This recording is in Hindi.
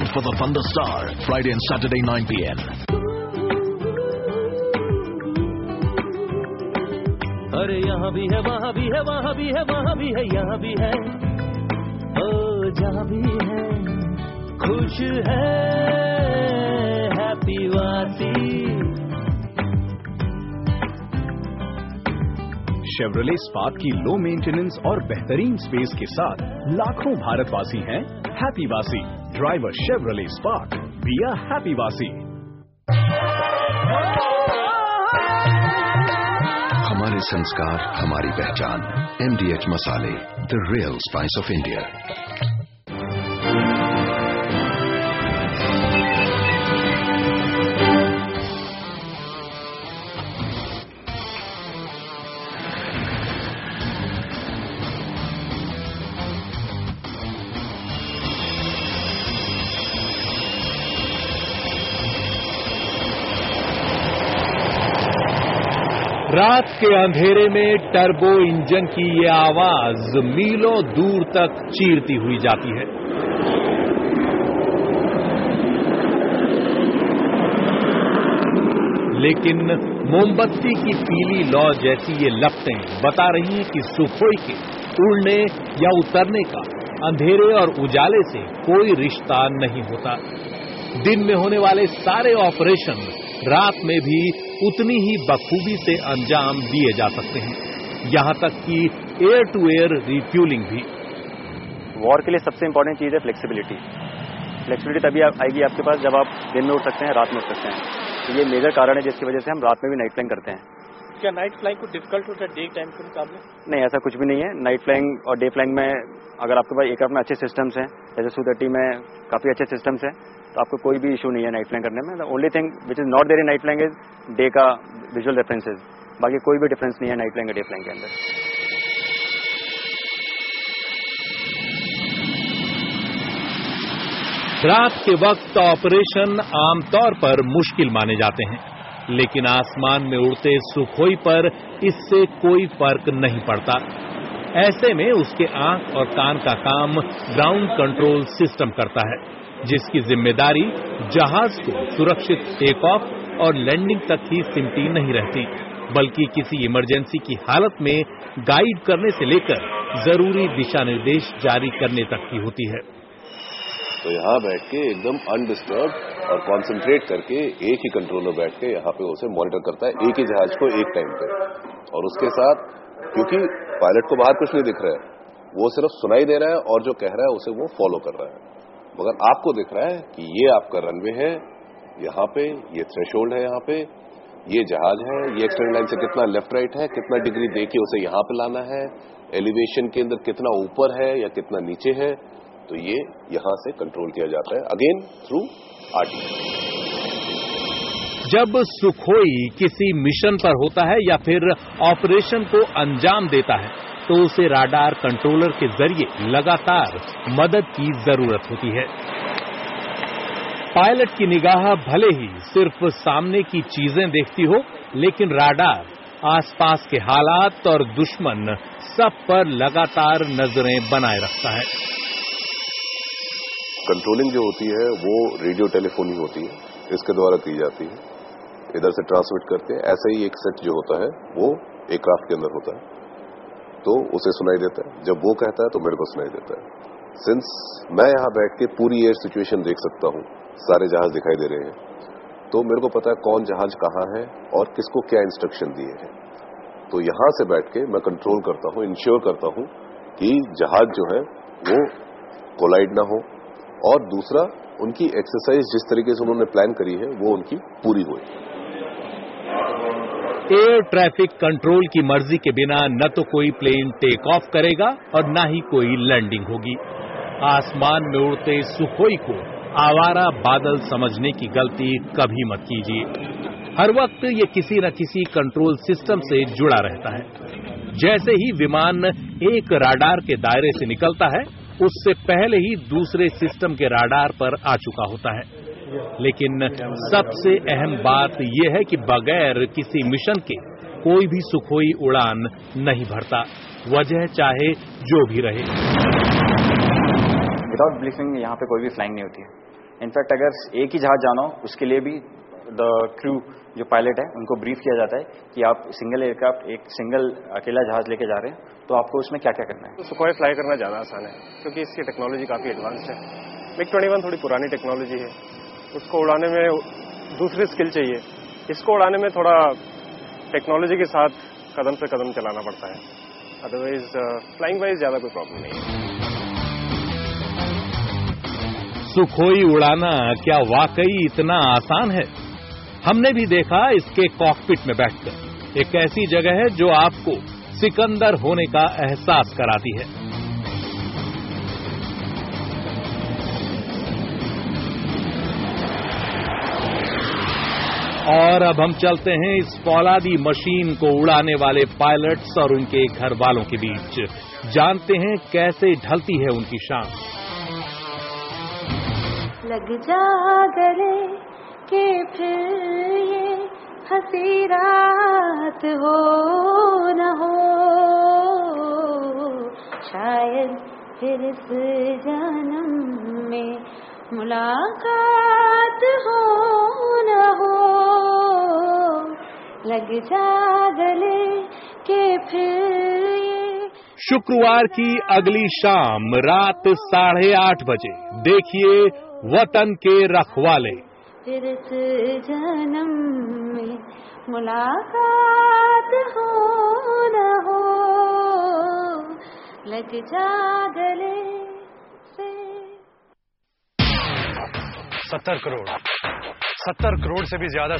ground for the Thunderstar, Friday and Saturday 9 p.m. अरे यहाँ भी है, वहाँ भी है, वहाँ भी है, वहाँ भी है, यहाँ भी है, ओ जहाँ भी है, खुश है हैप्पी वासी। शेवरले स्पार्क की लो मेंटेनेंस और बेहतरीन स्पेस के साथ लाखों भारतवासी हैं हैप्पी वासी। Driver Chevrolet spark, be a happy वासी। हमारे संस्कार, हमारी पहचान। MDH मसाले, the real spice of India. रात के अंधेरे में टर्बो इंजन की ये आवाज मीलों दूर तक चीरती हुई जाती है। लेकिन मोमबत्ती की पीली लौ जैसी ये लपटें बता रही हैं कि सुखोई के उड़ने या उतरने का अंधेरे और उजाले से कोई रिश्ता नहीं होता। दिन में होने वाले सारे ऑपरेशन रात में भी उतनी ही बखूबी से अंजाम दिए जा सकते हैं, यहां तक कि एयर टू एयर रिफ्यूलिंग भी। वॉर के लिए सबसे इंपॉर्टेंट चीज है फ्लेक्सिबिलिटी। फ्लेक्सिबिलिटी तभी आएगी आपके पास जब आप दिन में उड़ सकते हैं, रात में उड़ सकते हैं। तो ये मेजर कारण है जिसकी वजह से हम रात में भी नाइट फ्लाइंग करते हैं। क्या नाइट फ्लाइंग को डिफिकल्ट होता है डे टाइम के मुकाबले? नहीं, ऐसा कुछ भी नहीं है। नाइट फ्लाइंग और डे फ्लाइंग में अगर आपके पास एयरक्राफ्ट में अच्छे सिस्टम्स हैं, जैसे Su-30 में काफी अच्छे सिस्टम्स हैं, तो आपको कोई भी इशू नहीं है नाइट फ्लाइंग करने में। The only thing which is not there in night flying is day का विजुअल रेफरेंसेज। बाकी कोई भी डिफरेंस नहीं है नाइट फ्लाइंग और डे फ्लाइंग के अंदर। रात के वक्त ऑपरेशन आमतौर पर मुश्किल माने जाते हैं, लेकिन आसमान में उड़ते सुखोई पर इससे कोई फर्क नहीं पड़ता। ऐसे में उसके आंख और कान का काम ग्राउंड कंट्रोल सिस्टम करता है, जिसकी जिम्मेदारी जहाज को सुरक्षित टेक ऑफ और लैंडिंग तक ही सिमटी नहीं रहती, बल्कि किसी इमरजेंसी की हालत में गाइड करने से लेकर जरूरी दिशा निर्देश जारी करने तक की होती है। तो यहाँ बैठ के एकदम अनडिस्टर्ब और कॉन्सेंट्रेट करके एक ही कंट्रोलर बैठ के यहाँ पे उसे मॉनिटर करता है, एक ही जहाज को एक टाइम पे। और उसके साथ क्योंकि पायलट को बाहर कुछ नहीं दिख रहा है, वो सिर्फ सुनाई दे रहा है और जो कह रहा है उसे वो फॉलो कर रहा है। मगर आपको दिख रहा है कि ये आपका रनवे है, यहाँ पे ये थ्रेशोल्ड है, यहाँ पे ये जहाज है, ये एक्सटेंड लाइन से कितना लेफ्ट राइट है, कितना डिग्री देके उसे यहाँ पे लाना है, एलिवेशन के अंदर कितना ऊपर है या कितना नीचे है, तो ये यहां से कंट्रोल किया जाता है अगेन थ्रू RT। जब सुखोई किसी मिशन पर होता है या फिर ऑपरेशन को अंजाम देता है, तो उसे राडार कंट्रोलर के जरिए लगातार मदद की जरूरत होती है। पायलट की निगाह भले ही सिर्फ सामने की चीजें देखती हो, लेकिन राडार आसपास के हालात और दुश्मन सब पर लगातार नजरें बनाए रखता है। कंट्रोलिंग जो होती है वो रेडियो टेलीफोनी होती है, इसके द्वारा की जाती है, इधर से ट्रांसमिट करते हैं। ऐसे ही एक सेट जो होता है वो एयरक्राफ्ट के अंदर होता है, तो उसे सुनाई देता है। जब वो कहता है तो मेरे को सुनाई देता है। सिंस मैं यहाँ बैठ के पूरी एयर सिचुएशन देख सकता हूँ, सारे जहाज दिखाई दे रहे हैं, तो मेरे को पता है कौन जहाज कहाँ है और किसको क्या इंस्ट्रक्शन दिए हैं। तो यहां से बैठ के मैं कंट्रोल करता हूँ, इंश्योर करता हूँ कि जहाज जो है वो कोलाइड ना हो, और दूसरा उनकी एक्सरसाइज जिस तरीके से उन्होंने प्लान करी है वो उनकी पूरी हो। एयर ट्रैफिक कंट्रोल की मर्जी के बिना न तो कोई प्लेन टेक ऑफ करेगा और न ही कोई लैंडिंग होगी। आसमान में उड़ते सुखोई को आवारा बादल समझने की गलती कभी मत कीजिए। हर वक्त ये किसी न किसी कंट्रोल सिस्टम से जुड़ा रहता है। जैसे ही विमान एक राडार के दायरे से निकलता है, उससे पहले ही दूसरे सिस्टम के राडार पर आ चुका होता है। लेकिन सबसे अहम बात यह है कि बगैर किसी मिशन के कोई भी सुखोई उड़ान नहीं भरता, वजह चाहे जो भी रहे। विदाउट ब्रीफिंग यहाँ पे कोई भी फ्लाइंग नहीं होती है। इनफैक्ट अगर एक ही जहाज जाना हो उसके लिए भी द क्रू जो पायलट है उनको ब्रीफ किया जाता है कि आप सिंगल एयरक्राफ्ट एक सिंगल अकेला जहाज लेके जा रहे हैं तो आपको उसमें क्या क्या करना है। तो सुखोई फ्लाई करना ज़्यादा आसान है क्योंकि इसकी टेक्नोलॉजी काफ़ी एडवांस है। MiG-21 थोड़ी पुरानी टेक्नोलॉजी है, उसको उड़ाने में दूसरी स्किल चाहिए। इसको उड़ाने में थोड़ा टेक्नोलॉजी के साथ कदम से कदम चलाना पड़ता है, अदरवाइज फ्लाइंग वाइज ज़्यादा कोई प्रॉब्लम नहीं है। सुखोई उड़ाना क्या वाकई इतना आसान है? हमने भी देखा इसके कॉकपिट में बैठकर। एक ऐसी जगह है जो आपको सिकंदर होने का एहसास कराती है। और अब हम चलते हैं इस फौलादी मशीन को उड़ाने वाले पायलट्स और उनके घर वालों के बीच, जानते हैं कैसे ढलती है उनकी शान। लग जा गले के फिर ये हंसी रात हो न हो, शायद फिर इस जन्म में मुलाकात हो न हो। लग जा गले के फिर ये। शुक्रवार की अगली शाम रात 8:30 बजे देखिए वतन के रखवाले। फिर इस जन्म में मुलाकात हो न हो, लग जा गले से। 70 करोड़ से भी ज्यादा